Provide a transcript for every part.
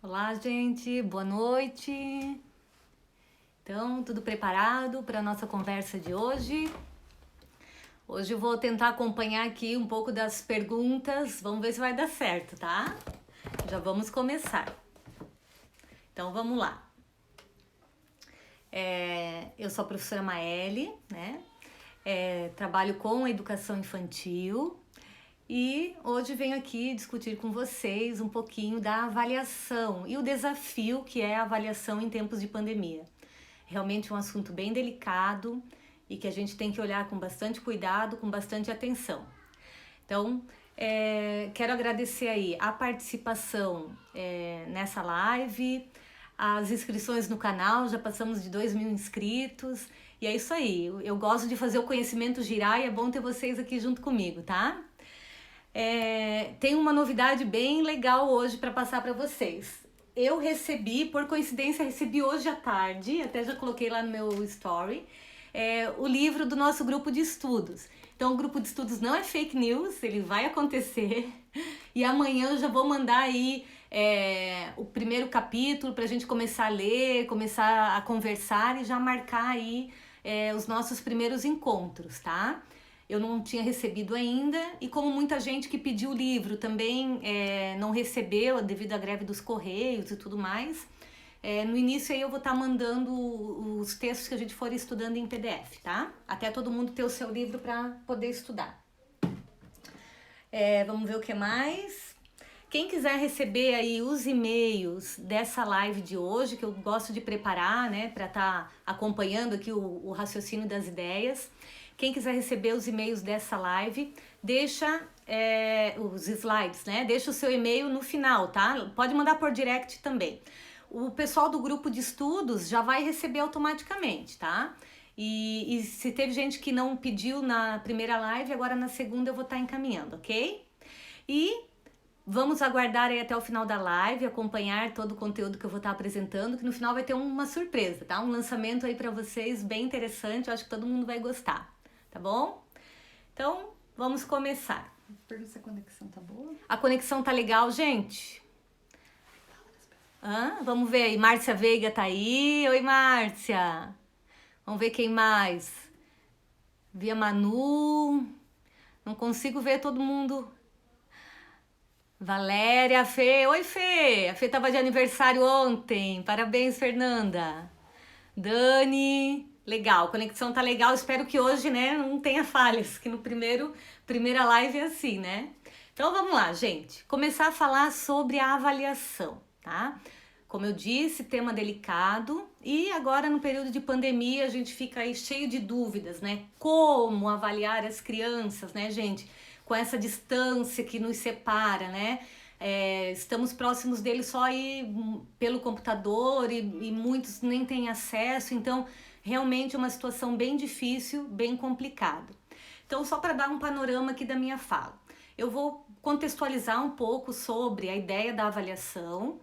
Olá, gente, boa noite. Então, tudo preparado para a nossa conversa de hoje? Hoje eu vou tentar acompanhar aqui um pouco das perguntas, vamos ver se vai dar certo, tá? Já vamos começar. Então, vamos lá. Eu sou a professora Maeli, né? Trabalho com educação infantil. E hoje venho aqui discutir com vocês um pouquinho da avaliação e o desafio que é a avaliação em tempos de pandemia. Realmente um assunto bem delicado e que a gente tem que olhar com bastante cuidado, com bastante atenção. Então, quero agradecer aí a participação nessa live, as inscrições no canal, já passamos de 2.000 inscritos. E é isso aí, eu gosto de fazer o conhecimento girar e é bom ter vocês aqui junto comigo, tá? Tem uma novidade bem legal hoje para passar para vocês. Eu recebi, por coincidência, recebi hoje à tarde, até já coloquei lá no meu story, o livro do nosso grupo de estudos. Então, o grupo de estudos não é fake news, ele vai acontecer. E amanhã eu já vou mandar aí o primeiro capítulo para a gente começar a ler, começar a conversar e já marcar aí os nossos primeiros encontros, tá? Eu não tinha recebido ainda, e como muita gente que pediu o livro também não recebeu devido à greve dos Correios e tudo mais, no início aí eu vou estar mandando os textos que a gente for estudando em PDF, tá? Até todo mundo ter o seu livro para poder estudar. Vamos ver o que mais. Quem quiser receber aí os e-mails dessa live de hoje, que eu gosto de preparar, né, para estar acompanhando aqui o raciocínio das ideias. Quem quiser receber os e-mails dessa live, deixa os slides, né? Deixa o seu e-mail no final, tá? Pode mandar por direct também. O pessoal do grupo de estudos já vai receber automaticamente, tá? E se teve gente que não pediu na primeira live, agora na segunda eu vou estar encaminhando, ok? E vamos aguardar aí até o final da live, acompanhar todo o conteúdo que eu vou estar apresentando, que no final vai ter uma surpresa, tá? Um lançamento aí para vocês bem interessante, eu acho que todo mundo vai gostar. Tá bom? Então, vamos começar. Pergunta se a conexão tá boa. A conexão tá legal, gente? Vamos ver aí. Márcia Veiga tá aí. Oi, Márcia. Vamos ver quem mais. Vi a Manu. Não consigo ver todo mundo. Valéria, Fê. Oi, Fê. A Fê tava de aniversário ontem. Parabéns, Fernanda. Dani. Legal, a conexão tá legal, espero que hoje, né, não tenha falhas, que no primeira live é assim, né? Então vamos lá, gente, começar a falar sobre a avaliação, tá? Como eu disse, tema delicado, e agora no período de pandemia a gente fica aí cheio de dúvidas, né? Como avaliar as crianças, né, gente? Com essa distância que nos separa, né? Estamos próximos deles só aí pelo computador e muitos nem têm acesso, então realmente uma situação bem difícil, bem complicada. Então, só para dar um panorama aqui da minha fala, eu vou contextualizar um pouco sobre a ideia da avaliação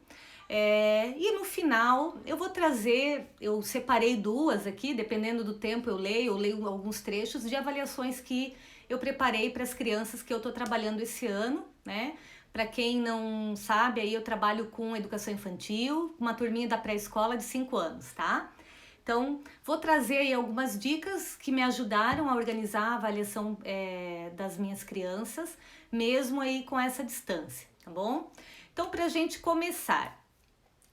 e no final eu vou trazer, eu separei duas aqui, dependendo do tempo eu leio alguns trechos de avaliações que eu preparei para as crianças que eu estou trabalhando esse ano, né? Para quem não sabe, aí eu trabalho com educação infantil, uma turminha da pré-escola de 5 anos, tá? Então, vou trazer aí algumas dicas que me ajudaram a organizar a avaliação das minhas crianças, mesmo aí com essa distância, tá bom? Então, para a gente começar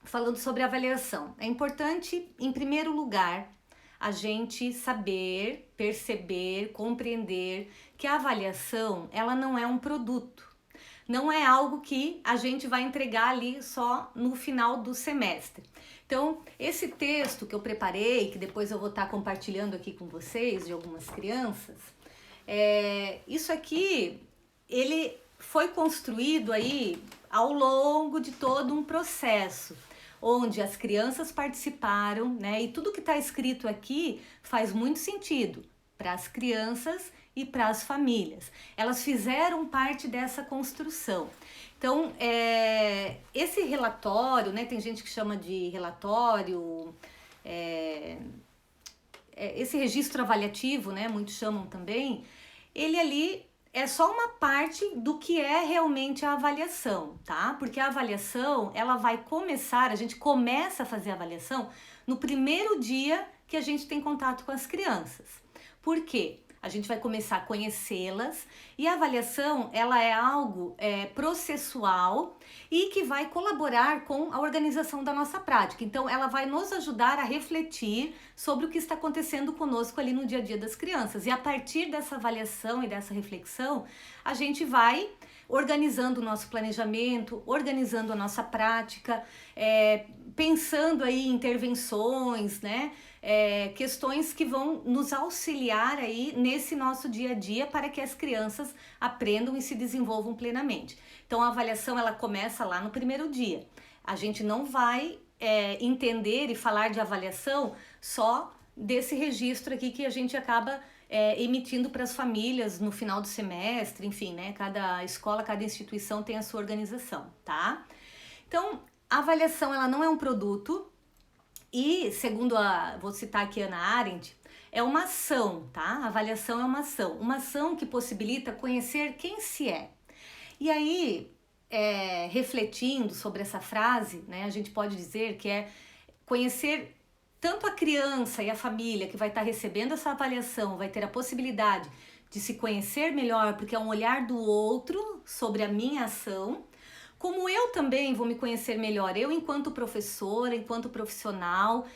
falando sobre avaliação, é importante, em primeiro lugar, a gente saber, perceber, compreender que a avaliação, ela não é um produto. Não é algo que a gente vai entregar ali só no final do semestre. Então, esse texto que eu preparei, que depois eu vou estar compartilhando aqui com vocês, de algumas crianças, isso aqui, ele foi construído aí ao longo de todo um processo, onde as crianças participaram, né? E tudo que está escrito aqui faz muito sentido para as crianças e para as famílias. Elas fizeram parte dessa construção. Então, esse relatório, né, tem gente que chama de relatório, esse registro avaliativo, né, muitos chamam também, ele ali é só uma parte do que é realmente a avaliação, tá? Porque a avaliação, ela vai começar, a gente começa a fazer a avaliação no primeiro dia que a gente tem contato com as crianças. Por quê? A gente vai começar a conhecê-las e a avaliação, ela é algo processual e que vai colaborar com a organização da nossa prática. Então, ela vai nos ajudar a refletir sobre o que está acontecendo conosco ali no dia a dia das crianças. E a partir dessa avaliação e dessa reflexão, a gente vai organizando o nosso planejamento, organizando a nossa prática, pensando aí em intervenções, né? Questões que vão nos auxiliar aí nesse nosso dia a dia para que as crianças aprendam e se desenvolvam plenamente. Então a avaliação ela começa lá no primeiro dia. A gente não vai entender e falar de avaliação só desse registro aqui que a gente acaba emitindo para as famílias no final do semestre, enfim, né? Cada escola, cada instituição tem a sua organização, tá? Então a avaliação ela não é um produto. E, segundo vou citar aqui a Hannah Arendt, é uma ação, tá? A avaliação é uma ação que possibilita conhecer quem se é. E aí, refletindo sobre essa frase, né, a gente pode dizer que é conhecer tanto a criança e a família que vai estar recebendo essa avaliação, vai ter a possibilidade de se conhecer melhor, porque é um olhar do outro sobre a minha ação, como eu também vou me conhecer melhor, eu enquanto professora, enquanto profissional,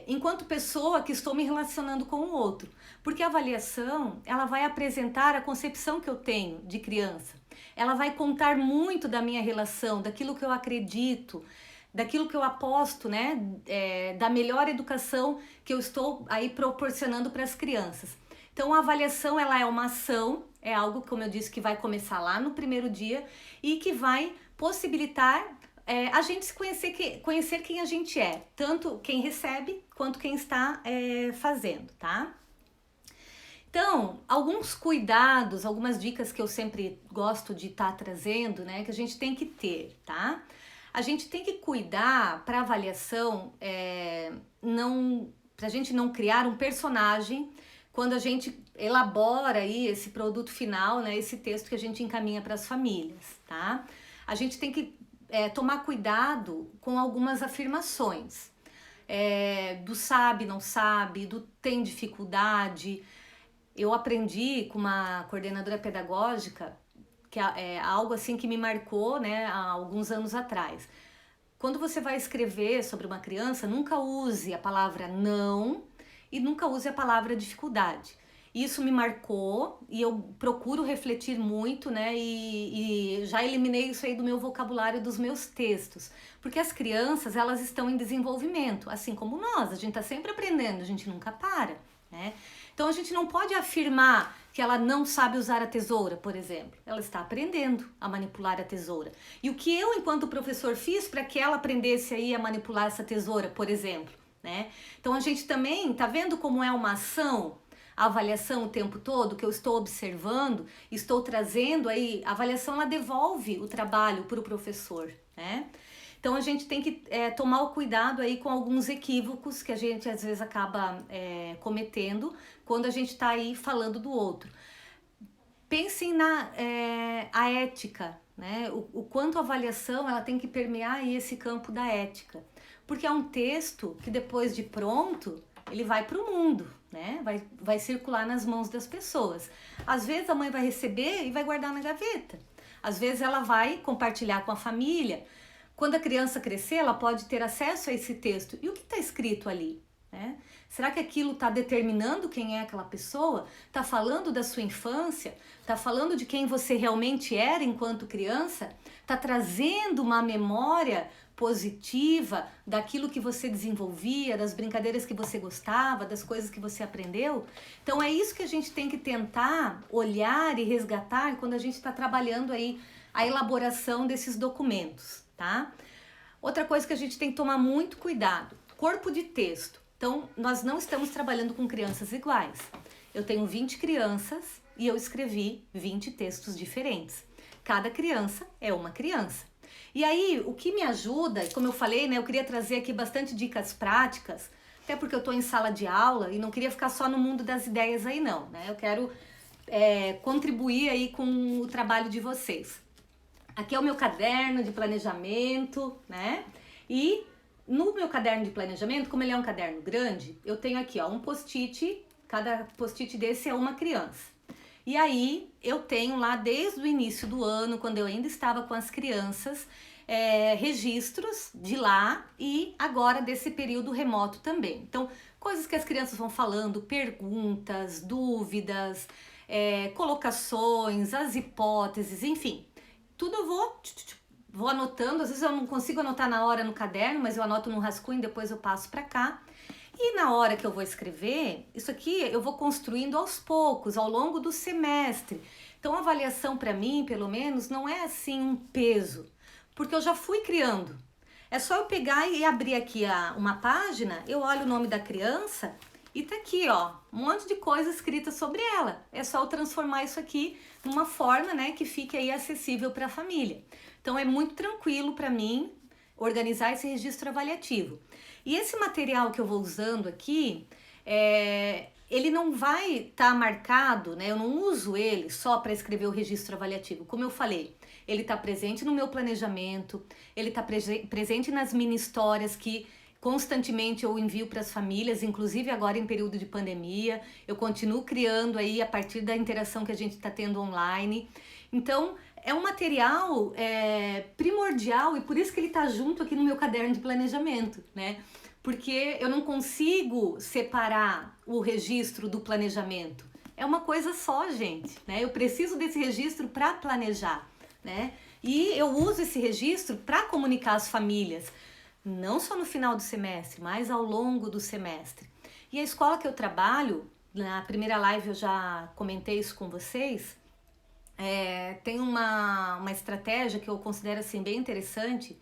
enquanto pessoa que estou me relacionando com o outro. Porque a avaliação, ela vai apresentar a concepção que eu tenho de criança. Ela vai contar muito da minha relação, daquilo que eu acredito, daquilo que eu aposto, né? Da melhor educação que eu estou aí proporcionando para as crianças. Então a avaliação ela é uma ação, é algo, como eu disse, que vai começar lá no primeiro dia e que vai possibilitar a gente se conhecer quem a gente é, tanto quem recebe quanto quem está fazendo, tá? Então, alguns cuidados, algumas dicas que eu sempre gosto de estar trazendo, né, que a gente tem que ter, tá? A gente tem que cuidar para avaliação, para a gente não criar um personagem quando a gente elabora aí esse produto final, né, esse texto que a gente encaminha para as famílias, tá? A gente tem que tomar cuidado com algumas afirmações, do sabe, não sabe, do tem dificuldade. Eu aprendi com uma coordenadora pedagógica, que é algo assim que me marcou, né, há alguns anos atrás. Quando você vai escrever sobre uma criança, nunca use a palavra não, e nunca use a palavra dificuldade. Isso me marcou e eu procuro refletir muito, né? E já eliminei isso aí do meu vocabulário, dos meus textos. Porque as crianças, elas estão em desenvolvimento, assim como nós. A gente está sempre aprendendo, a gente nunca para, né? Então a gente não pode afirmar que ela não sabe usar a tesoura, por exemplo. Ela está aprendendo a manipular a tesoura. E o que eu, enquanto professor, fiz para que ela aprendesse aí a manipular essa tesoura, por exemplo? Né? Então a gente também tá vendo como é uma ação, a avaliação o tempo todo, que eu estou observando, estou trazendo aí, a avaliação ela devolve o trabalho para o professor, né? Então a gente tem que tomar o cuidado aí com alguns equívocos que a gente às vezes acaba cometendo quando a gente está aí falando do outro. Pensem a ética, né? O quanto a avaliação ela tem que permear aí esse campo da ética. Porque é um texto que depois de pronto, ele vai para o mundo, né? Vai circular nas mãos das pessoas. Às vezes a mãe vai receber e vai guardar na gaveta. Às vezes ela vai compartilhar com a família. Quando a criança crescer, ela pode ter acesso a esse texto. E o que está escrito ali? Né? Será que aquilo está determinando quem é aquela pessoa? Está falando da sua infância? Está falando de quem você realmente era enquanto criança? Está trazendo uma memória positiva daquilo que você desenvolvia, das brincadeiras que você gostava, das coisas que você aprendeu? Então é isso que a gente tem que tentar olhar e resgatar quando a gente está trabalhando aí a elaboração desses documentos, tá? Outra coisa que a gente tem que tomar muito cuidado, corpo de texto. Então, nós não estamos trabalhando com crianças iguais. Eu tenho 20 crianças e eu escrevi 20 textos diferentes. Cada criança é uma criança. E aí, o que me ajuda, como eu falei, né, eu queria trazer aqui bastante dicas práticas, até porque eu estou em sala de aula e não queria ficar só no mundo das ideias aí não, né? Eu quero contribuir aí com o trabalho de vocês. Aqui é o meu caderno de planejamento, né? E no meu caderno de planejamento, como ele é um caderno grande, eu tenho aqui, ó, um post-it, cada post-it desse é uma criança. E aí eu tenho lá desde o início do ano, quando eu ainda estava com as crianças, registros de lá e agora desse período remoto também. Então, coisas que as crianças vão falando, perguntas, dúvidas, colocações, as hipóteses, enfim. Tudo eu vou anotando, às vezes eu não consigo anotar na hora no caderno, mas eu anoto no rascunho, depois eu passo para cá. E na hora que eu vou escrever, isso aqui eu vou construindo aos poucos, ao longo do semestre. Então a avaliação para mim, pelo menos, não é assim um peso, porque eu já fui criando. É só eu pegar e abrir aqui uma página, eu olho o nome da criança e tá aqui, ó, um monte de coisa escrita sobre ela. É só eu transformar isso aqui numa forma, né, que fique aí acessível para a família. Então é muito tranquilo para mim organizar esse registro avaliativo. E esse material que eu vou usando aqui, ele não vai estar marcado, né? Eu não uso ele só para escrever o registro avaliativo. Como eu falei, ele está presente no meu planejamento, ele está presente nas mini histórias que constantemente eu envio para as famílias, inclusive agora em período de pandemia, eu continuo criando aí a partir da interação que a gente está tendo online. Então, é um material primordial e por isso que ele está junto aqui no meu caderno de planejamento, né? Porque eu não consigo separar o registro do planejamento. É uma coisa só, gente, né? Eu preciso desse registro para planejar, né? E eu uso esse registro para comunicar às famílias, não só no final do semestre, mas ao longo do semestre. E a escola que eu trabalho, na primeira live eu já comentei isso com vocês, tem uma estratégia que eu considero assim bem interessante,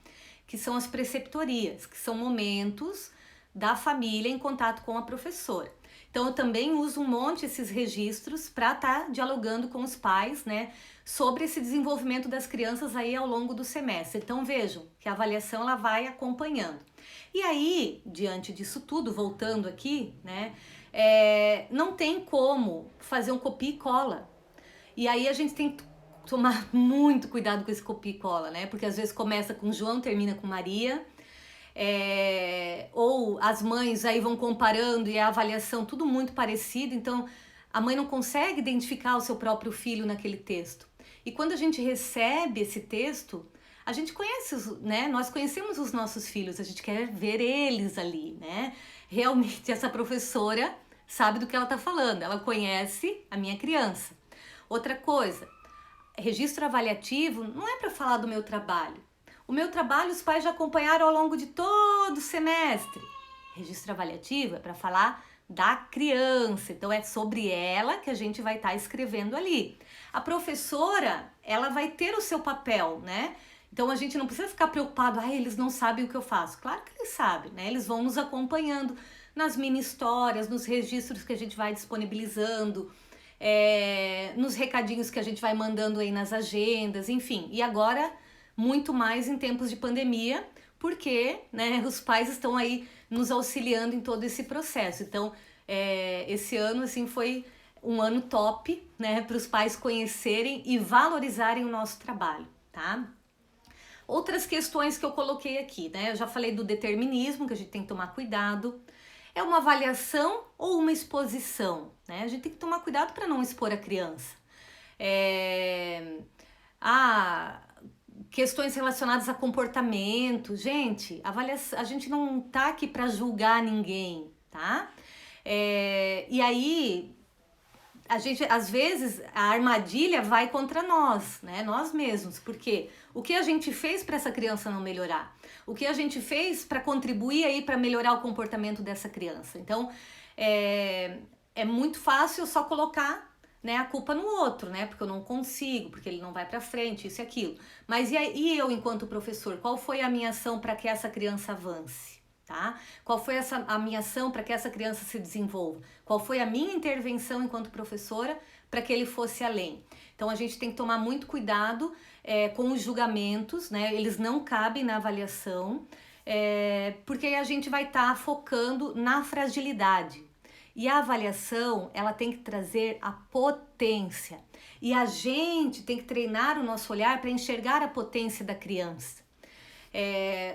que são as preceptorias, que são momentos da família em contato com a professora. Então eu também uso um monte esses registros para estar dialogando com os pais, né, sobre esse desenvolvimento das crianças aí ao longo do semestre. Então vejam que a avaliação ela vai acompanhando. E aí, diante disso tudo, voltando aqui, né, não tem como fazer um copia e cola. E aí a gente tem que tomar muito cuidado com esse copia e cola, né? Porque às vezes começa com João, termina com Maria. Ou as mães aí vão comparando e a avaliação tudo muito parecido. Então a mãe não consegue identificar o seu próprio filho naquele texto. E quando a gente recebe esse texto, a gente conhece, né? Nós conhecemos os nossos filhos, a gente quer ver eles ali, né? Realmente essa professora sabe do que ela tá falando, ela conhece a minha criança. Outra coisa, registro avaliativo não é para falar do meu trabalho. O meu trabalho os pais já acompanharam ao longo de todo o semestre. Registro avaliativo é para falar da criança, então é sobre ela que a gente vai estar escrevendo ali. A professora, ela vai ter o seu papel, né? Então a gente não precisa ficar preocupado, eles não sabem o que eu faço. Claro que eles sabem, né? Eles vão nos acompanhando nas mini histórias, nos registros que a gente vai disponibilizando, nos recadinhos que a gente vai mandando aí nas agendas, enfim. E agora, muito mais em tempos de pandemia, porque, né, os pais estão aí nos auxiliando em todo esse processo. Então, esse ano, assim, foi um ano top, né, para os pais conhecerem e valorizarem o nosso trabalho, tá? Outras questões que eu coloquei aqui, né? Eu já falei do determinismo, que a gente tem que tomar cuidado. É uma avaliação ou uma exposição, né? A gente tem que tomar cuidado para não expor a criança. Questões relacionadas a comportamento. Gente, a gente não tá aqui para julgar ninguém, tá? E aí, a gente, às vezes, a armadilha vai contra nós, né? Nós mesmos, porque o que a gente fez para essa criança não melhorar? O que a gente fez para contribuir aí para melhorar o comportamento dessa criança? Então, é muito fácil só colocar, né, a culpa no outro, né? Porque eu não consigo, porque ele não vai para frente, isso e aquilo. Mas e eu, enquanto professor, qual foi a minha ação para que essa criança avance? Tá? Qual foi a minha ação para que essa criança se desenvolva? Qual foi a minha intervenção enquanto professora para que ele fosse além? Então a gente tem que tomar muito cuidado com os julgamentos, né? Eles não cabem na avaliação, porque a gente vai estar focando na fragilidade. E a avaliação, ela tem que trazer a potência. E a gente tem que treinar o nosso olhar para enxergar a potência da criança.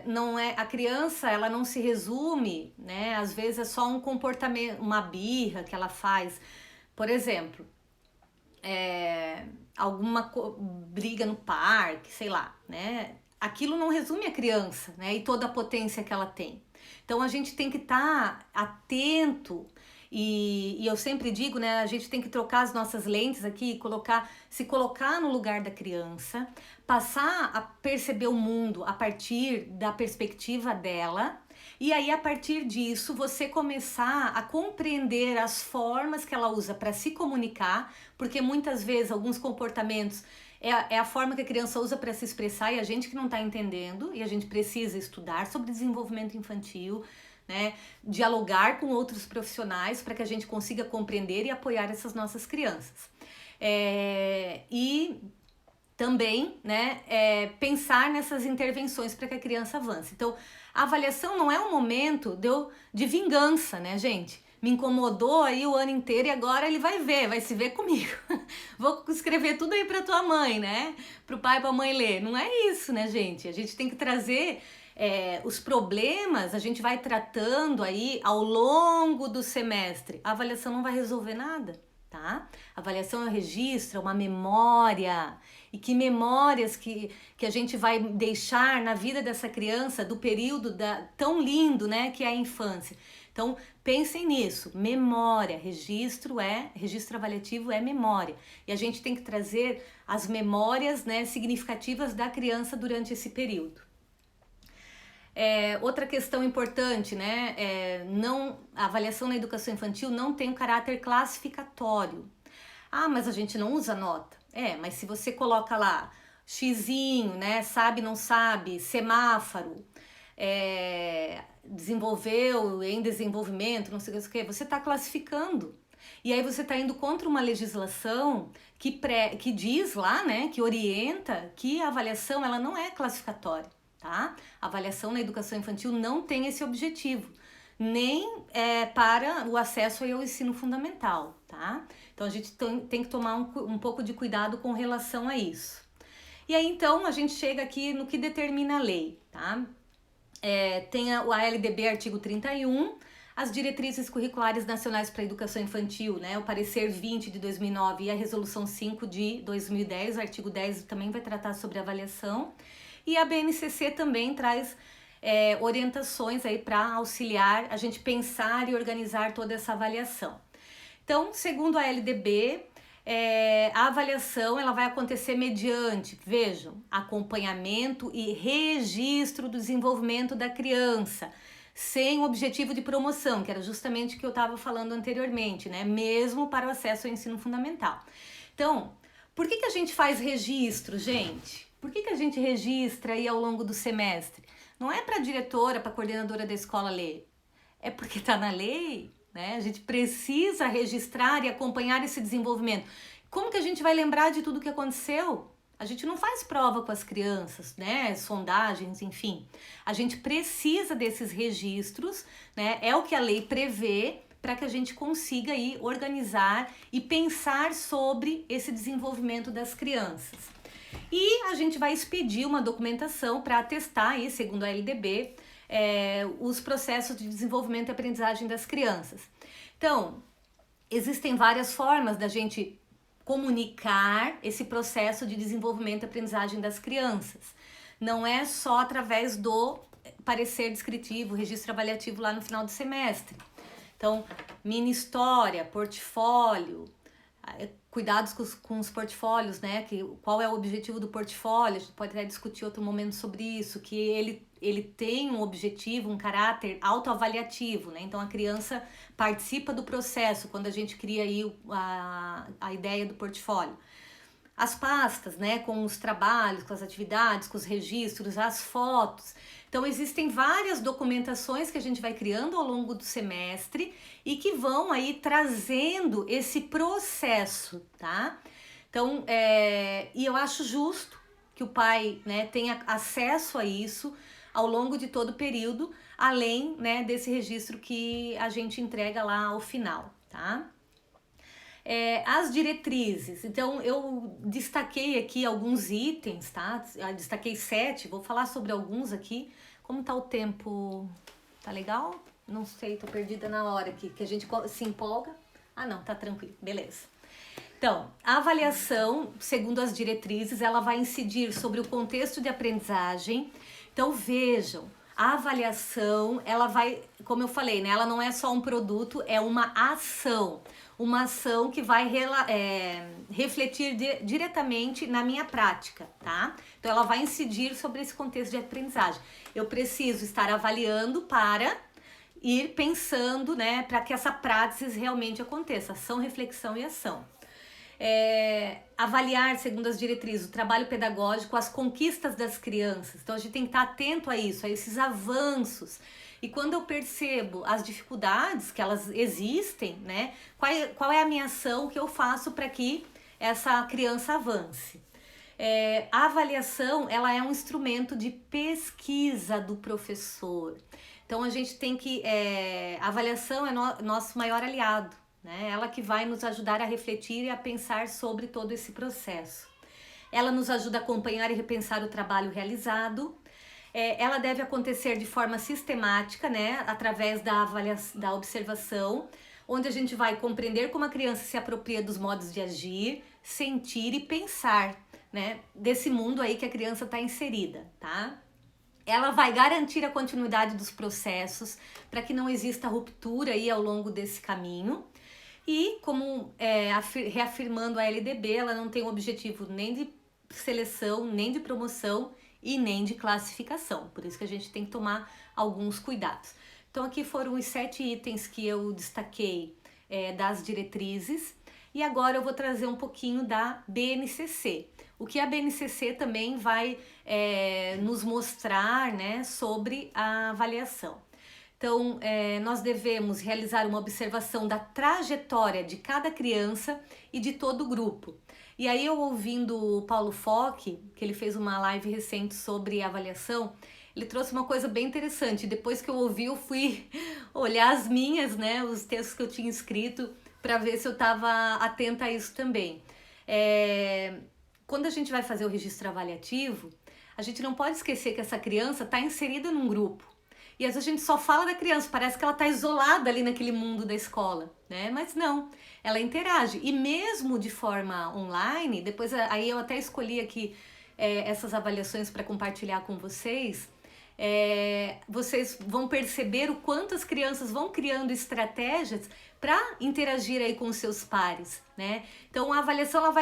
Não é, a criança, ela não se resume, né? Às vezes é só um comportamento, uma birra que ela faz. Por exemplo, alguma briga no parque, sei lá, né? Aquilo não resume a criança, né? E toda a potência que ela tem. Então a gente tem que estar atento e eu sempre digo, né? A gente tem que trocar as nossas lentes aqui, se colocar no lugar da criança, passar a perceber o mundo a partir da perspectiva dela. E aí, a partir disso, você começar a compreender as formas que ela usa para se comunicar, porque muitas vezes alguns comportamentos é a forma que a criança usa para se expressar e a gente que não está entendendo, e a gente precisa estudar sobre desenvolvimento infantil, né? Dialogar com outros profissionais para que a gente consiga compreender e apoiar essas nossas crianças. E também, né, pensar nessas intervenções para que a criança avance. Então, a avaliação não é um momento de vingança, né, gente? Me incomodou aí o ano inteiro e agora ele vai se ver comigo. Vou escrever tudo aí para tua mãe, né? Pro pai e pra mãe ler. Não é isso, né, gente? A gente tem que trazer os problemas, a gente vai tratando aí ao longo do semestre. A avaliação não vai resolver nada, tá? A avaliação é um registro, é uma memória. E que memórias que a gente vai deixar na vida dessa criança do período tão lindo, né, que é a infância. Então, pensem nisso, memória, registro avaliativo é memória. E a gente tem que trazer as memórias, né, significativas da criança durante esse período. Outra questão importante, né, a avaliação na educação infantil não tem um caráter classificatório. Ah, mas a gente não usa nota. Mas se você coloca lá xizinho, né, sabe, não sabe, semáforo, desenvolveu, em desenvolvimento, não sei o que, você está classificando. E aí você está indo contra uma legislação que diz lá, né, que orienta que a avaliação ela não é classificatória, tá? A avaliação na educação infantil não tem esse objetivo, nem para o acesso ao ensino fundamental, tá? Então a gente tem que tomar um pouco de cuidado com relação a isso. E aí então a gente chega aqui no que determina a lei, tá? Tem a LDB artigo 31, as diretrizes curriculares nacionais para a educação infantil, né? O parecer 20 de 2009 e a resolução 5 de 2010, o artigo 10 também vai tratar sobre avaliação. E a BNCC também traz orientações aí para auxiliar a gente pensar e organizar toda essa avaliação. Então, segundo a LDB, a avaliação ela vai acontecer mediante, vejam, acompanhamento e registro do desenvolvimento da criança, sem o objetivo de promoção, que era justamente o que eu estava falando anteriormente, né? Mesmo para o acesso ao ensino fundamental. Então, por que a gente faz registro, gente? Por que a gente registra aí ao longo do semestre? Não é para a diretora, para a coordenadora da escola ler, é porque está na lei, né? A gente precisa registrar e acompanhar esse desenvolvimento. Como que a gente vai lembrar de tudo que aconteceu? A gente não faz prova com as crianças, né? Sondagens, enfim. A gente precisa desses registros, né? É o que a lei prevê para que a gente consiga aí organizar e pensar sobre esse desenvolvimento das crianças. E a gente vai expedir uma documentação para atestar aí, segundo a LDB, os processos de desenvolvimento e aprendizagem das crianças. Então, existem várias formas da gente comunicar esse processo de desenvolvimento e aprendizagem das crianças. Não é só através do parecer descritivo, registro avaliativo lá no final do semestre. Então, mini história, portfólio, cuidados com os portfólios, né? Qual é o objetivo do portfólio? A gente pode até discutir outro momento sobre isso, que ele tem um objetivo, um caráter autoavaliativo, né? Então a criança participa do processo quando a gente cria aí a ideia do portfólio. As pastas, né? Com os trabalhos, com as atividades, com os registros, as fotos. Então existem várias documentações que a gente vai criando ao longo do semestre e que vão aí trazendo esse processo, tá? Então, e eu acho justo que o pai, né, tenha acesso a isso ao longo de todo o período, além, né, desse registro que a gente entrega lá ao final, tá? As diretrizes, então eu destaquei aqui alguns itens, tá? Eu destaquei 7, vou falar sobre alguns aqui. Como tá o tempo? Tá legal? Não sei, tô perdida na hora aqui, que a gente se empolga. Ah não, tá tranquilo, beleza. Então, a avaliação, segundo as diretrizes, ela vai incidir sobre o contexto de aprendizagem. Então vejam, a avaliação, ela vai, como eu falei, né? Ela não é só um produto, é uma ação que vai refletir diretamente na minha prática, tá? Então ela vai incidir sobre esse contexto de aprendizagem. Eu preciso estar avaliando para ir pensando, né, para que essa prática realmente aconteça, ação, reflexão e ação. Avaliar, segundo as diretrizes, o trabalho pedagógico, as conquistas das crianças. Então a gente tem que estar atento a isso, a esses avanços. E quando eu percebo as dificuldades que elas existem, né, qual é a minha ação que eu faço para que essa criança avance? A avaliação, ela é um instrumento de pesquisa do professor. Então a gente tem que, a avaliação é nosso maior aliado, né? Ela que vai nos ajudar a refletir e a pensar sobre todo esse processo. Ela nos ajuda a acompanhar e repensar o trabalho realizado. Ela deve acontecer de forma sistemática, né? Através da avaliação, da observação, onde a gente vai compreender como a criança se apropria dos modos de agir, sentir e pensar, né? Desse mundo aí que a criança está inserida, tá? Ela vai garantir a continuidade dos processos para que não exista ruptura aí ao longo desse caminho. E como reafirmando a LDB, ela não tem o objetivo nem de seleção, nem de promoção e nem de classificação. Por isso que a gente tem que tomar alguns cuidados. Então aqui foram os 7 itens que eu destaquei das diretrizes. E agora eu vou trazer um pouquinho da BNCC. O que a BNCC também vai nos mostrar, né, sobre a avaliação. Então, nós devemos realizar uma observação da trajetória de cada criança e de todo o grupo. E aí eu ouvindo o Paulo Fock, que ele fez uma live recente sobre avaliação, ele trouxe uma coisa bem interessante. Depois que eu ouvi, eu fui olhar as minhas, né, os textos que eu tinha escrito, para ver se eu estava atenta a isso também. Quando a gente vai fazer o registro avaliativo, a gente não pode esquecer que essa criança está inserida num grupo. E às vezes a gente só fala da criança, parece que ela está isolada ali naquele mundo da escola, né? Mas não, ela interage. E mesmo de forma online, depois aí eu até escolhi aqui essas avaliações para compartilhar com vocês. Vocês vão perceber o quanto as crianças vão criando estratégias para interagir aí com os seus pares, né? Então a avaliação ela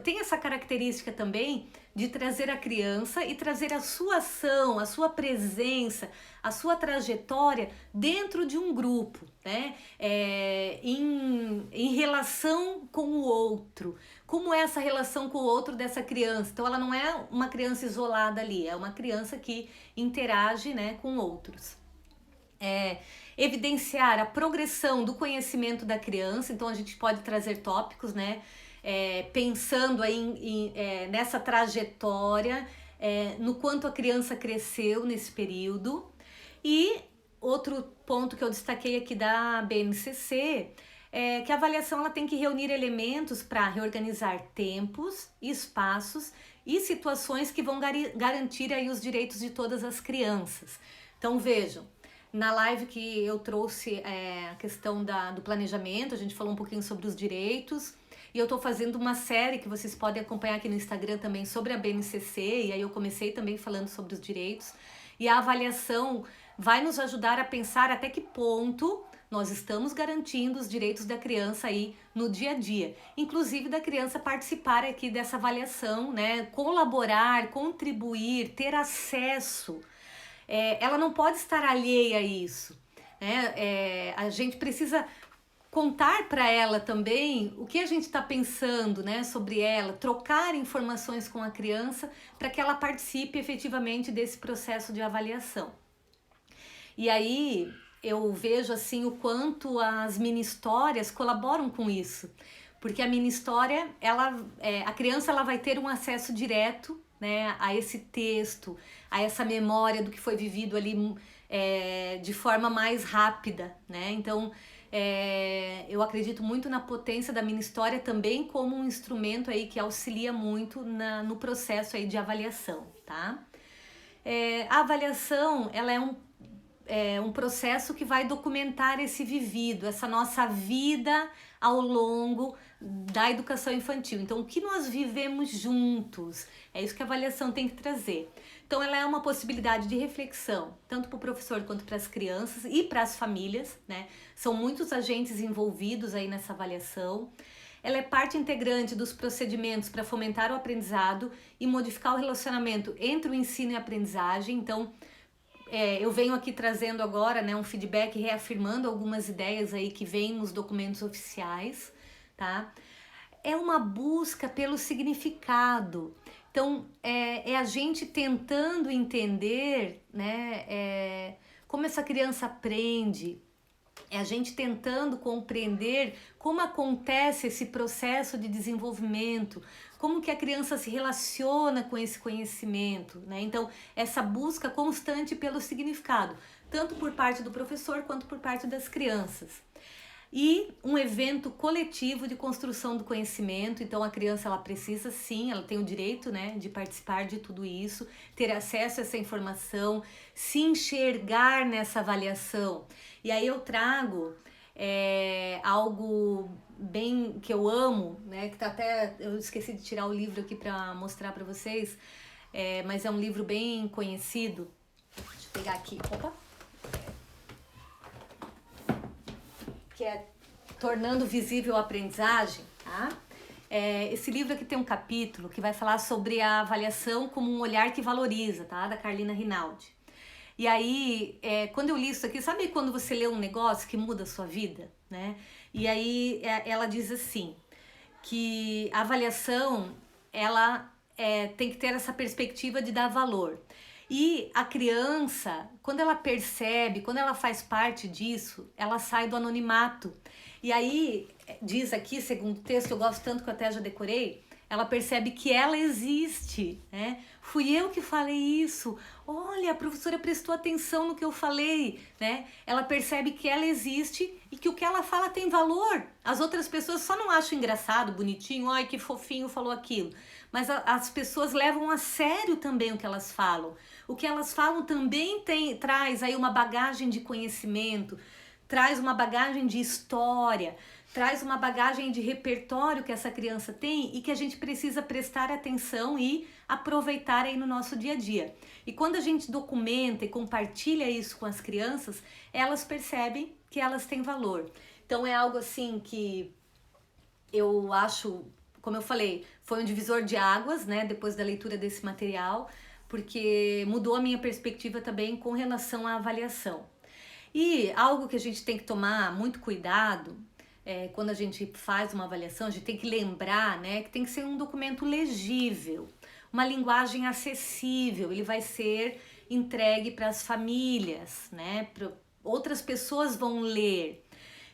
tem essa característica também de trazer a criança e trazer a sua ação, a sua presença, a sua trajetória dentro de um grupo, né? Em relação com o outro. Como é essa relação com o outro dessa criança? Então ela não é uma criança isolada ali, é uma criança que interage, né, com outros. Evidenciar a progressão do conhecimento da criança, então a gente pode trazer tópicos, né, pensando aí nessa trajetória, no quanto a criança cresceu nesse período. E outro ponto que eu destaquei aqui da BNCC é que a avaliação ela tem que reunir elementos para reorganizar tempos, espaços e situações que vão garantir aí os direitos de todas as crianças. Então vejam, na live que eu trouxe a questão do planejamento, a gente falou um pouquinho sobre os direitos, e eu estou fazendo uma série que vocês podem acompanhar aqui no Instagram também sobre a BNCC, e aí eu comecei também falando sobre os direitos, e a avaliação vai nos ajudar a pensar até que ponto nós estamos garantindo os direitos da criança aí no dia a dia, inclusive da criança participar aqui dessa avaliação, né, colaborar, contribuir, ter acesso. Ela não pode estar alheia a isso, né? A gente precisa contar para ela também o que a gente está pensando, né, sobre ela, trocar informações com a criança para que ela participe efetivamente desse processo de avaliação. E aí eu vejo assim o quanto as mini-histórias colaboram com isso, porque a mini-história, a criança ela vai ter um acesso direto, né, a esse texto, a essa memória do que foi vivido ali de forma mais rápida, né? Então, eu acredito muito na potência da mini história também como um instrumento aí que auxilia muito no processo aí de avaliação, tá? A avaliação, ela é um processo que vai documentar esse vivido, essa nossa vida ao longo da educação infantil. Então, o que nós vivemos juntos, é isso que a avaliação tem que trazer. Então, ela é uma possibilidade de reflexão, tanto para o professor quanto para as crianças e para as famílias, né? São muitos agentes envolvidos aí nessa avaliação. Ela é parte integrante dos procedimentos para fomentar o aprendizado e modificar o relacionamento entre o ensino e a aprendizagem. Então, eu venho aqui trazendo agora, né, um feedback, reafirmando algumas ideias aí que vêm nos documentos oficiais, tá? É uma busca pelo significado. Então, é a gente tentando entender, né, como essa criança aprende, é a gente tentando compreender como acontece esse processo de desenvolvimento, como que a criança se relaciona com esse conhecimento, né? Então, essa busca constante pelo significado, tanto por parte do professor quanto por parte das crianças. E um evento coletivo de construção do conhecimento. Então a criança, ela precisa sim, ela tem o direito, né, de participar de tudo isso, ter acesso a essa informação, se enxergar nessa avaliação. E aí eu trago algo bem que eu amo, né, que tá até, eu esqueci de tirar o livro aqui para mostrar para vocês, mas é um livro bem conhecido. Deixa eu pegar aqui, opa. Que é Tornando Visível a Aprendizagem, tá? Esse livro aqui tem um capítulo que vai falar sobre a avaliação como um olhar que valoriza, tá? Da Carlina Rinaldi. E aí, quando eu li isso aqui, sabe quando você lê um negócio que muda a sua vida, né? E aí ela diz assim, que a avaliação, ela tem que ter essa perspectiva de dar valor. E a criança, quando ela percebe, quando ela faz parte disso, ela sai do anonimato. E aí, diz aqui, segundo o texto, eu gosto tanto que eu até já decorei, ela percebe que ela existe, né? Fui eu que falei isso. Olha, a professora prestou atenção no que eu falei, né? Ela percebe que ela existe e que o que ela fala tem valor. As outras pessoas só não acham engraçado, bonitinho, ai que fofinho falou aquilo. Mas as pessoas levam a sério também o que elas falam. O que elas falam também traz aí uma bagagem de conhecimento, traz uma bagagem de história, traz uma bagagem de repertório que essa criança tem e que a gente precisa prestar atenção e aproveitar aí no nosso dia a dia. E quando a gente documenta e compartilha isso com as crianças, elas percebem que elas têm valor. Então é algo assim que eu acho, como eu falei, foi um divisor de águas, né, depois da leitura desse material, porque mudou a minha perspectiva também com relação à avaliação. E algo que a gente tem que tomar muito cuidado quando a gente faz uma avaliação, a gente tem que lembrar, né, que tem que ser um documento legível, uma linguagem acessível, ele vai ser entregue para as famílias, né, outras pessoas vão ler.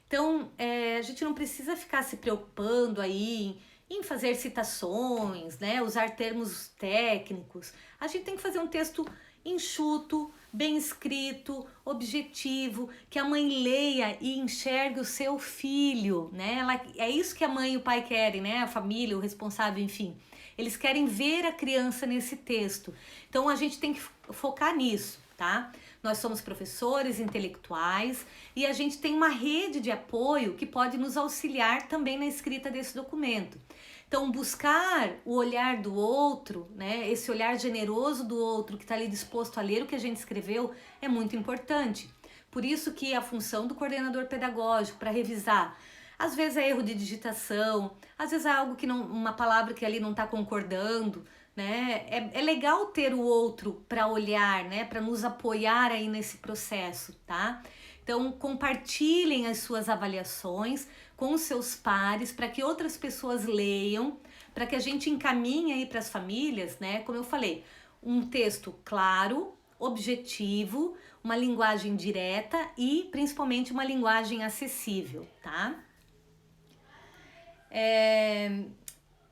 Então, a gente não precisa ficar se preocupando aí em fazer citações, né, usar termos técnicos. A gente tem que fazer um texto enxuto, bem escrito, objetivo, que a mãe leia e enxergue o seu filho, né? É isso que a mãe e o pai querem, né? A família, o responsável, enfim. Eles querem ver a criança nesse texto. Então a gente tem que focar nisso, tá? Nós somos professores intelectuais e a gente tem uma rede de apoio que pode nos auxiliar também na escrita desse documento. Então, buscar o olhar do outro, né, esse olhar generoso do outro que está ali disposto a ler o que a gente escreveu, é muito importante. Por isso que a função do coordenador pedagógico para revisar, às vezes é erro de digitação, às vezes é algo que uma palavra que ali não está concordando, né? É legal ter o outro para olhar, né, para nos apoiar aí nesse processo, tá? Então, compartilhem as suas avaliações com os seus pares, para que outras pessoas leiam, para que a gente encaminhe aí para as famílias, né? Como eu falei, um texto claro, objetivo, uma linguagem direta e principalmente uma linguagem acessível, tá?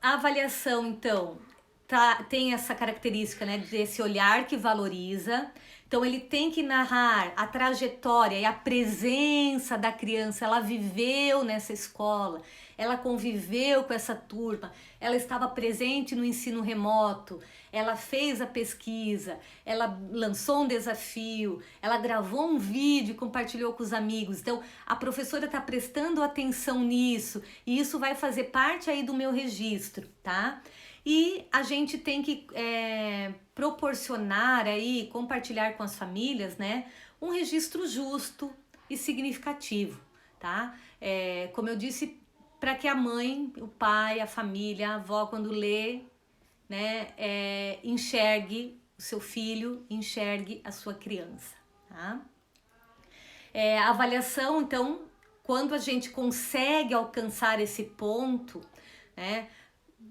A avaliação, então, tem essa característica, né, desse olhar que valoriza. Então ele tem que narrar a trajetória e a presença da criança. Ela viveu nessa escola, ela conviveu com essa turma, ela estava presente no ensino remoto, ela fez a pesquisa, ela lançou um desafio, ela gravou um vídeo e compartilhou com os amigos. Então a professora está prestando atenção nisso e isso vai fazer parte aí do meu registro, tá? E a gente tem que proporcionar aí, compartilhar com as famílias, né, um registro justo e significativo, tá? Como eu disse, para que a mãe, o pai, a família, a avó, quando lê, né, enxergue o seu filho, enxergue a sua criança, tá? A avaliação, então, quando a gente consegue alcançar esse ponto, né,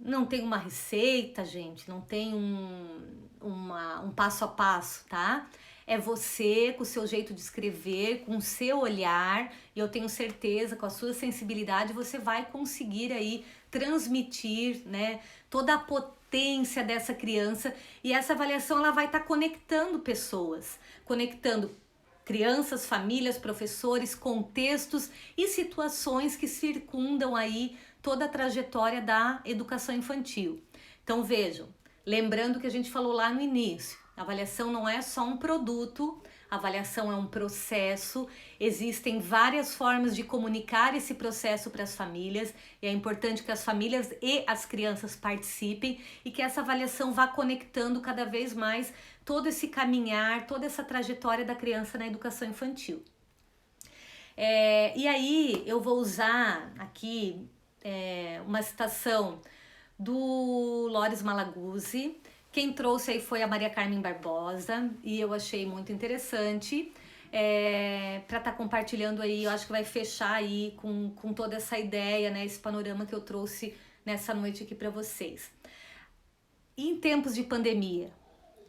não tem uma receita, gente, não tem um passo a passo, tá? É você, com o seu jeito de escrever, com o seu olhar, e eu tenho certeza, com a sua sensibilidade, você vai conseguir aí transmitir, né, toda a potência dessa criança, e essa avaliação ela vai estar conectando pessoas, conectando crianças, famílias, professores, contextos e situações que circundam aí toda a trajetória da educação infantil. Então vejam, lembrando que a gente falou lá no início, a avaliação não é só um produto, a avaliação é um processo, existem várias formas de comunicar esse processo para as famílias e é importante que as famílias e as crianças participem e que essa avaliação vá conectando cada vez mais todo esse caminhar, toda essa trajetória da criança na educação infantil. E aí eu vou usar aqui uma citação do Loris Malaguzzi. Quem trouxe aí foi a Maria Carmen Barbosa e eu achei muito interessante para estar compartilhando aí. Eu acho que vai fechar aí com toda essa ideia, né, esse panorama que eu trouxe nessa noite aqui para vocês. Em tempos de pandemia,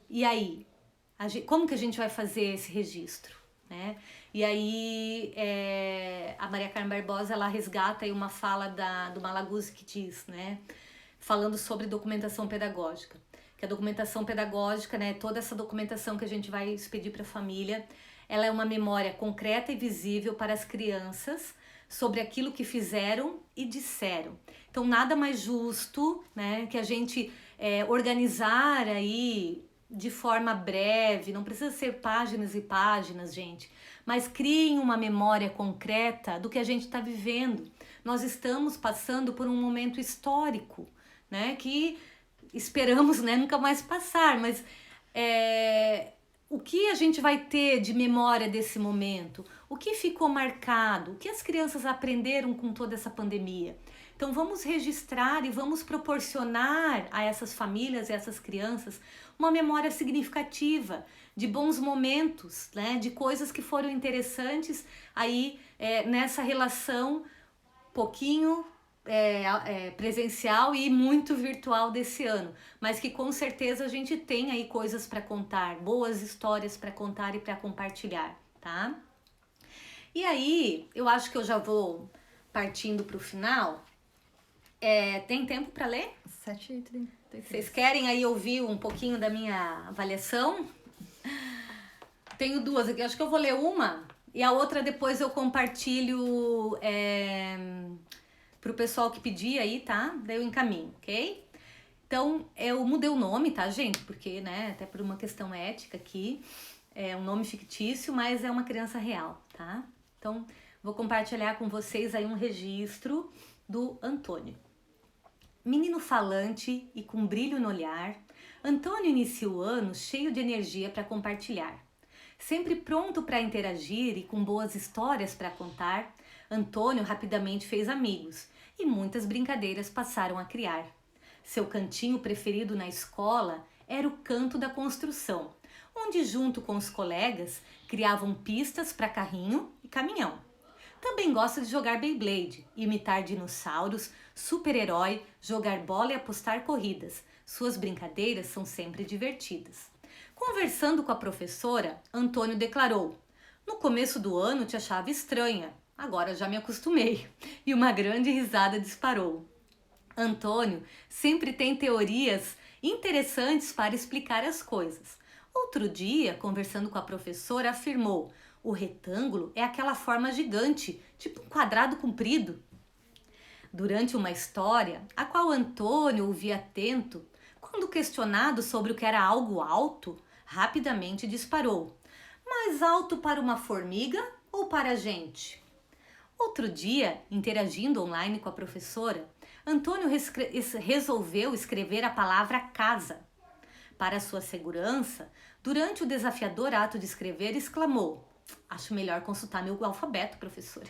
e aí? Como que a gente vai fazer esse registro, né? E aí a Maria Carmen Barbosa, ela resgata aí uma fala do Malaguzzi que diz, né, falando sobre documentação pedagógica, que a documentação pedagógica, né, toda essa documentação que a gente vai expedir para a família, ela é uma memória concreta e visível para as crianças sobre aquilo que fizeram e disseram. Então nada mais justo, né, que a gente organizar aí de forma breve, não precisa ser páginas e páginas, gente, mas criem uma memória concreta do que a gente está vivendo. Nós estamos passando por um momento histórico, né, que esperamos, né, nunca mais passar, mas o que a gente vai ter de memória desse momento? O que ficou marcado? O que as crianças aprenderam com toda essa pandemia? Então vamos registrar e vamos proporcionar a essas famílias e essas crianças uma memória significativa de bons momentos, né, de coisas que foram interessantes aí nessa relação pouquinho presencial e muito virtual desse ano, mas que com certeza a gente tem aí coisas para contar, boas histórias para contar e para compartilhar, tá? E aí, eu acho que eu já vou partindo para o final. Tem tempo para ler? 7h33. Vocês querem aí ouvir um pouquinho da minha avaliação? Tenho duas aqui, acho que eu vou ler uma e a outra depois eu compartilho pro pessoal que pedir aí, tá? Daí eu encaminho, ok? Então, eu mudei o nome, tá, gente? Porque, né, até por uma questão ética aqui, é um nome fictício, mas é uma criança real, tá? Então, vou compartilhar com vocês aí um registro do Antônio. Menino falante e com brilho no olhar, Antônio inicia o ano cheio de energia para compartilhar. Sempre pronto para interagir e com boas histórias para contar, Antônio rapidamente fez amigos e muitas brincadeiras passaram a criar. Seu cantinho preferido na escola era o canto da construção, onde junto com os colegas criavam pistas para carrinho e caminhão. Também gosta de jogar Beyblade, imitar dinossauros, super-herói, jogar bola e apostar corridas. Suas brincadeiras são sempre divertidas. Conversando com a professora, Antônio declarou: "No começo do ano te achava estranha, agora já me acostumei." E uma grande risada disparou. Antônio sempre tem teorias interessantes para explicar as coisas. Outro dia, conversando com a professora, afirmou: o retângulo é aquela forma gigante, tipo um quadrado comprido. Durante uma história, a qual Antônio ouvia atento, quando questionado sobre o que era algo alto, rapidamente disparou: mais alto para uma formiga ou para a gente? Outro dia, interagindo online com a professora, Antônio resolveu escrever a palavra casa. Para sua segurança, durante o desafiador ato de escrever, exclamou: acho melhor consultar meu alfabeto, professora.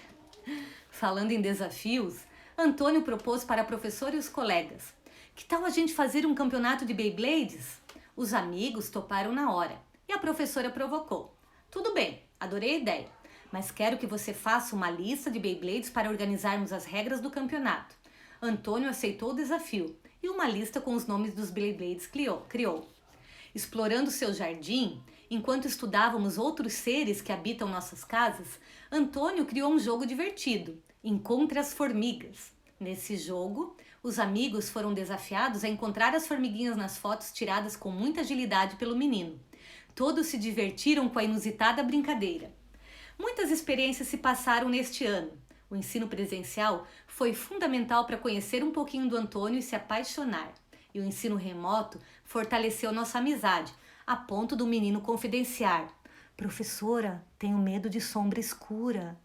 Falando em desafios, Antônio propôs para a professora e os colegas: que tal a gente fazer um campeonato de Beyblades? Os amigos toparam na hora e a professora provocou: tudo bem, adorei a ideia, mas quero que você faça uma lista de Beyblades para organizarmos as regras do campeonato. Antônio aceitou o desafio e uma lista com os nomes dos Beyblades criou. Explorando seu jardim, enquanto estudávamos outros seres que habitam nossas casas, Antônio criou um jogo divertido: Encontre as Formigas. Nesse jogo, os amigos foram desafiados a encontrar as formiguinhas nas fotos tiradas com muita agilidade pelo menino. Todos se divertiram com a inusitada brincadeira. Muitas experiências se passaram neste ano. O ensino presencial foi fundamental para conhecer um pouquinho do Antônio e se apaixonar. E o ensino remoto fortaleceu nossa amizade, a ponto do menino confidenciar: professora, tenho medo de sombra escura.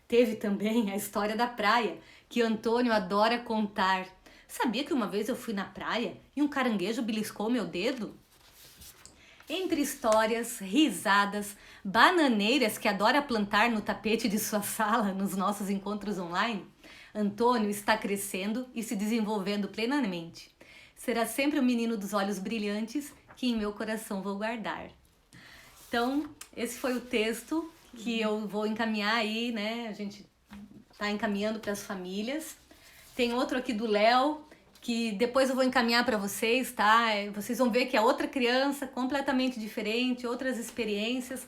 Teve também a história da praia, que Antônio adora contar. Sabia que uma vez eu fui na praia e um caranguejo beliscou meu dedo? Entre histórias, risadas, bananeiras que adora plantar no tapete de sua sala nos nossos encontros online, Antônio está crescendo e se desenvolvendo plenamente. Será sempre o menino dos olhos brilhantes que em meu coração vou guardar. Então, esse foi o texto que eu vou encaminhar aí, né? A gente tá encaminhando para as famílias. Tem outro aqui do Léo, que depois eu vou encaminhar para vocês, tá? Vocês vão ver que é outra criança, completamente diferente, outras experiências,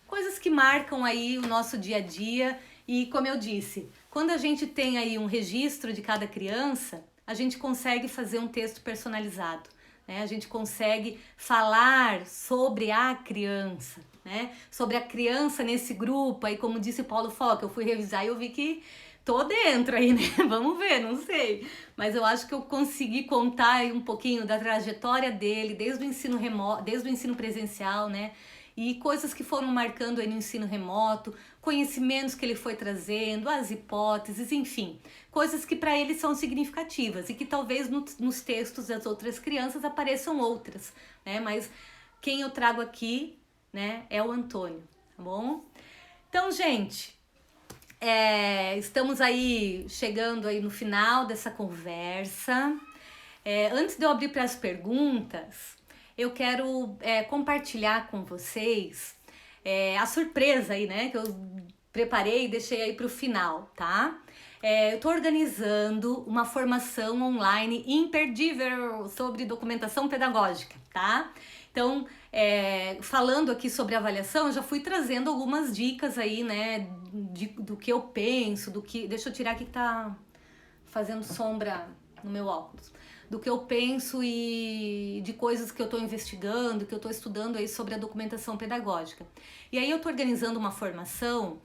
coisas que marcam aí o nosso dia a dia. E como eu disse, quando a gente tem aí um registro de cada criança, a gente consegue fazer um texto personalizado, né? A gente consegue falar sobre a criança, né? Sobre a criança nesse grupo. Aí, como disse o Paulo Foca, eu fui revisar e eu vi que tô dentro aí, né? Vamos ver, não sei. Mas eu acho que eu consegui contar aí um pouquinho da trajetória dele, desde o ensino remoto, desde o ensino presencial, né? E coisas que foram marcando aí no ensino remoto, conhecimentos que ele foi trazendo, as hipóteses, enfim, coisas que para ele são significativas e que talvez nos textos das outras crianças apareçam outras, né? Mas quem eu trago aqui, né, é o Antônio, tá bom? Então, gente, estamos aí chegando aí no final dessa conversa. Antes de eu abrir para as perguntas, eu quero compartilhar com vocês a surpresa aí, né, que eu preparei e deixei aí para o final, tá? Eu tô organizando uma formação online imperdível sobre documentação pedagógica, tá? Então, falando aqui sobre avaliação, eu já fui trazendo algumas dicas aí, né, do que eu penso, deixa eu tirar aqui que tá fazendo sombra no meu óculos. Do que eu penso e de coisas que eu estou investigando, que eu estou estudando aí sobre a documentação pedagógica. E aí eu estou organizando uma formação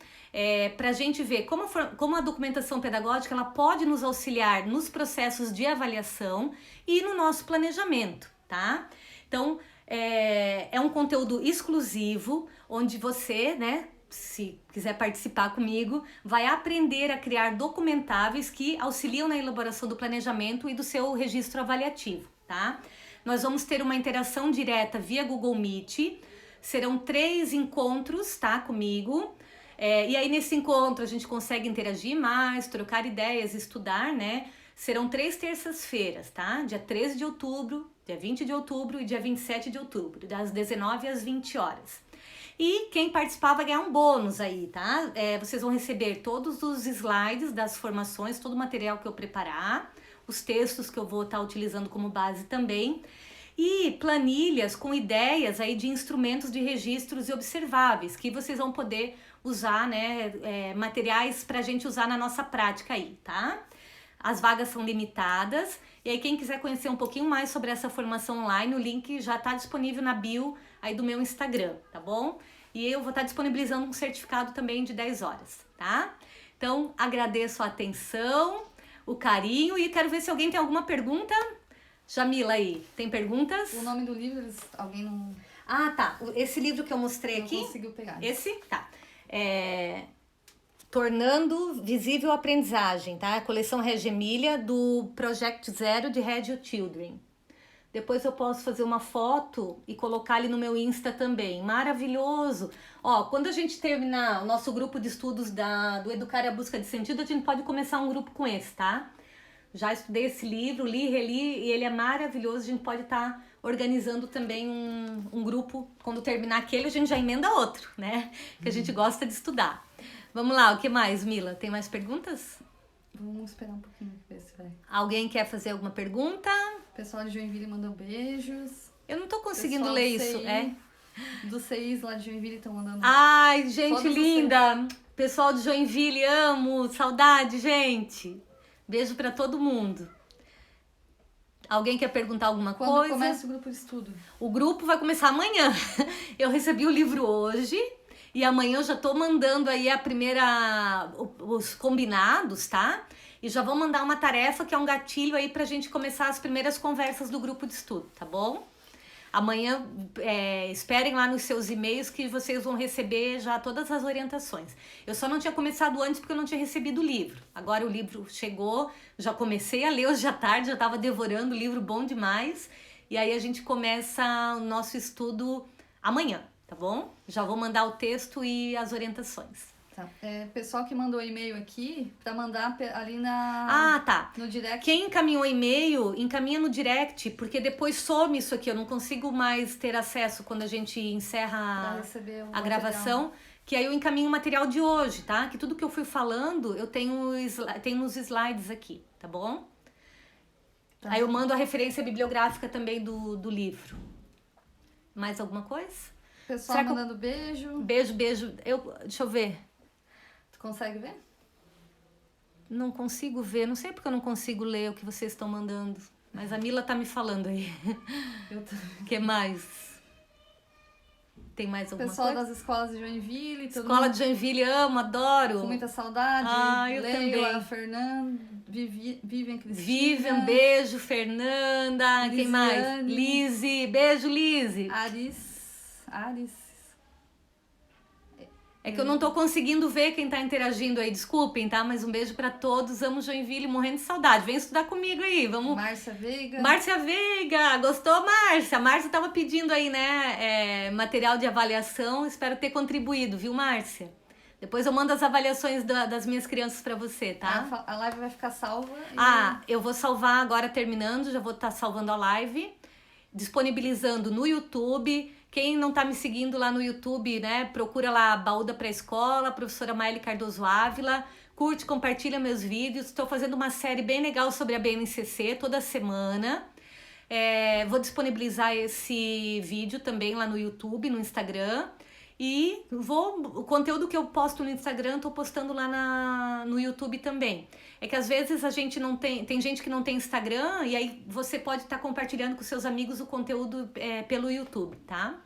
para a gente ver como a documentação pedagógica ela pode nos auxiliar nos processos de avaliação e no nosso planejamento, tá? Então, é um conteúdo exclusivo, onde você, né, se quiser participar comigo, vai aprender a criar documentáveis que auxiliam na elaboração do planejamento e do seu registro avaliativo, tá? Nós vamos ter uma interação direta via Google Meet, serão 3 encontros, tá, comigo, e aí nesse encontro a gente consegue interagir mais, trocar ideias, estudar, né? Serão 3 terças-feiras, tá? Dia 13 de outubro, dia 20 de outubro e dia 27 de outubro, das 19 às 20 horas. E quem participar vai ganhar um bônus aí, tá? Vocês vão receber todos os slides das formações, todo o material que eu preparar, os textos que eu vou estar utilizando como base também, e planilhas com ideias aí de instrumentos de registros e observáveis, que vocês vão poder usar, né? Materiais pra gente usar na nossa prática aí, tá? As vagas são limitadas. E aí quem quiser conhecer um pouquinho mais sobre essa formação online, o link já está disponível na bio aí do meu Instagram, tá bom? E eu vou estar disponibilizando um certificado também de 10 horas, tá? Então, agradeço a atenção, o carinho e quero ver se alguém tem alguma pergunta. Jamila aí, tem perguntas? O nome do livro, alguém não... Ah, tá. Esse livro que eu mostrei não aqui. conseguiu pegar. Esse? Tá. Tornando Visível a Aprendizagem, tá? A coleção Regia Emília do Project Zero de Reggio Children. Depois eu posso fazer uma foto e colocar ali no meu Insta também. Maravilhoso! Ó, quando a gente terminar o nosso grupo de estudos do Educar e a Busca de Sentido, a gente pode começar um grupo com esse, tá? Já estudei esse livro, li, reli, e ele é maravilhoso. A gente pode estar organizando também um grupo. Quando terminar aquele, a gente já emenda outro, né? Que a gente gosta de estudar. Vamos lá, o que mais, Mila? Tem mais perguntas? Vamos esperar um pouquinho pra ver se vai. Alguém quer fazer alguma pergunta? O pessoal de Joinville mandou beijos. Eu não tô conseguindo Pessoal ler do isso, CI, do CIs lá de Joinville estão mandando. Ai, gente Todos linda! Pessoal de Joinville, amo! Saudade, gente! Beijo pra todo mundo. Alguém quer perguntar alguma Quando coisa? começa o grupo de estudo? O grupo vai começar amanhã. Eu recebi o livro hoje e amanhã eu já tô mandando aí os combinados, tá? E já vou mandar uma tarefa que é um gatilho aí pra gente começar as primeiras conversas do grupo de estudo, tá bom? Amanhã esperem lá nos seus e-mails que vocês vão receber já todas as orientações. Eu só não tinha começado antes porque eu não tinha recebido o livro. Agora o livro chegou, já comecei a ler hoje à tarde, já estava devorando o livro, bom demais. E aí a gente começa o nosso estudo amanhã, tá bom? Já vou mandar o texto e as orientações. Tá. Pessoal que mandou e-mail aqui, pra mandar ali na... Ah, tá. No direct. Quem encaminhou e-mail, encaminha no direct, porque depois some isso aqui. Eu não consigo mais ter acesso quando a gente encerra Pra receber o a material. gravação. Que aí eu encaminho o material de hoje, tá? Que tudo que eu fui falando, eu tenho nos slides aqui, tá bom? Tá. Aí eu mando a referência bibliográfica também do livro. Mais alguma coisa? Pessoal Será que mandando beijo. Beijo. Deixa eu ver. Tu consegue ver? Não consigo ver. Não sei porque eu não consigo ler o que vocês estão mandando. Mas a Mila tá me falando aí. Eu tô... O que mais? Tem mais alguma Pessoal coisa? das escolas de Joinville. Todo Escola mundo de Joinville, amo, adoro. com muita saudade. Ah, eu Leila, também. Fernanda, Vivian, Cristina. Vivian, beijo. Fernanda, quem mais? Lisiane. Lise, beijo, Lise. Aris. É que eu não tô conseguindo ver quem tá interagindo aí, desculpem, tá? Mas um beijo pra todos, amo Joinville, morrendo de saudade. Vem estudar comigo aí, vamos... Márcia Veiga. Márcia Veiga, gostou, Márcia? A Márcia tava pedindo aí, né, material de avaliação, espero ter contribuído, viu, Márcia? Depois eu mando as avaliações das minhas crianças pra você, tá? A live vai ficar salva. Eu vou salvar agora terminando, já vou estar salvando a live, disponibilizando no YouTube. Quem não tá me seguindo lá no YouTube, né, procura lá Baú da Pré-Escola, professora Maile Cardoso Ávila, curte, compartilha meus vídeos. Estou fazendo uma série bem legal sobre a BNCC toda semana. Vou disponibilizar esse vídeo também lá no YouTube, no Instagram. E o conteúdo que eu posto no Instagram, tô postando lá no YouTube também. É que às vezes a gente não tem gente que não tem Instagram, e aí você pode estar compartilhando com seus amigos o conteúdo pelo YouTube, tá?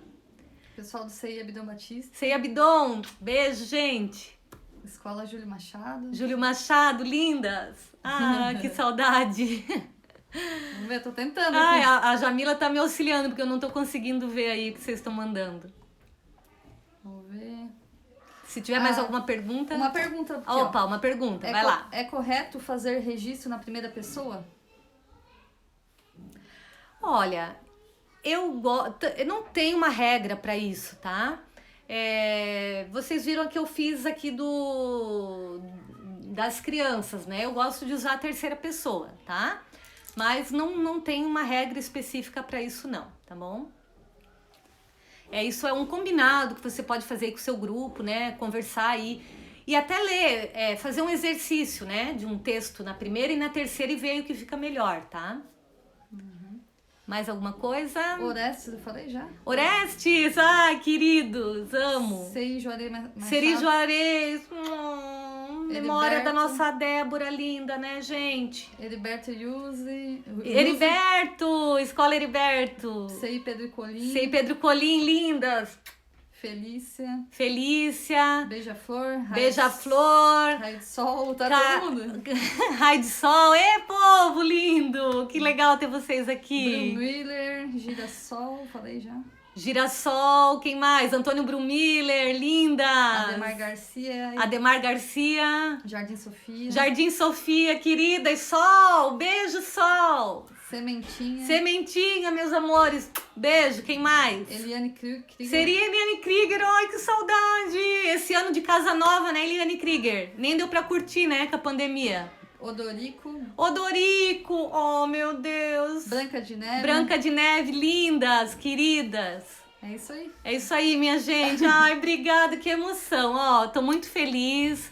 Pessoal do CI Abdon Batista. CI Abdon, beijo, gente. Escola Júlio Machado. Júlio Machado, lindas. Ah, que saudade. Vamos ver, tô tentando Ai, aqui. a Jamila tá me auxiliando, porque eu não tô conseguindo ver aí o que vocês estão mandando. Vamos ver. Se tiver mais alguma pergunta... Uma pergunta aqui, Opa, uma pergunta, vai lá. É correto fazer registro na primeira pessoa? Olha, eu não tenho uma regra para isso, tá? Vocês viram que eu fiz aqui das crianças, né? Eu gosto de usar a terceira pessoa, tá? Mas não tem uma regra específica para isso não, tá bom? Isso é um combinado que você pode fazer com o seu grupo, né? Conversar aí. E até ler, fazer um exercício, né? De um texto na primeira e na terceira e ver o que fica melhor, tá? Uhum. Mais alguma coisa? Orestes, eu falei já? Orestes! Ai, queridos! Amo! Seri Juarez Machado. Seri Juarez! memória da nossa Débora linda, né, gente? Heriberto Yuse. Heriberto, Escola Heriberto. Sei Pedro Colim. Sei Pedro Colim, lindas. Felícia. Beija-Flor. Raio de Sol, tá todo mundo. Raio de Sol. Ê, povo lindo! Que legal ter vocês aqui. Bruno Miller, Girassol, falei já. Girassol, quem mais? Antônio Brumiller, linda. Ademar Garcia. Jardim Sofia. Jardim Sofia, querida. E Sol, beijo, Sol. Sementinha, meus amores. Beijo, quem mais? Eliane Krieger. Seria Eliane Krieger, ai que saudade. Esse ano de casa nova, né, Eliane Krieger? Nem deu pra curtir, né, com a pandemia. Odorico, oh meu Deus. Branca de Neve, lindas, queridas. É isso aí. É isso aí, minha gente. Ai, obrigada, que emoção. Ó, tô muito feliz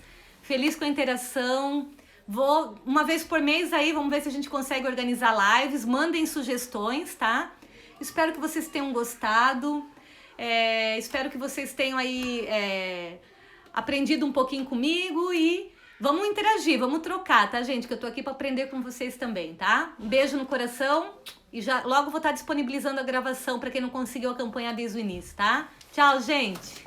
com a interação. Vou uma vez por mês aí, vamos ver se a gente consegue organizar lives. Mandem sugestões, tá? Espero que vocês tenham gostado. Espero que vocês tenham aí aprendido um pouquinho comigo e vamos interagir, vamos trocar, tá, gente? Que eu tô aqui pra aprender com vocês também, tá? Um beijo no coração e já logo vou estar disponibilizando a gravação pra quem não conseguiu acompanhar desde o início, tá? Tchau, gente!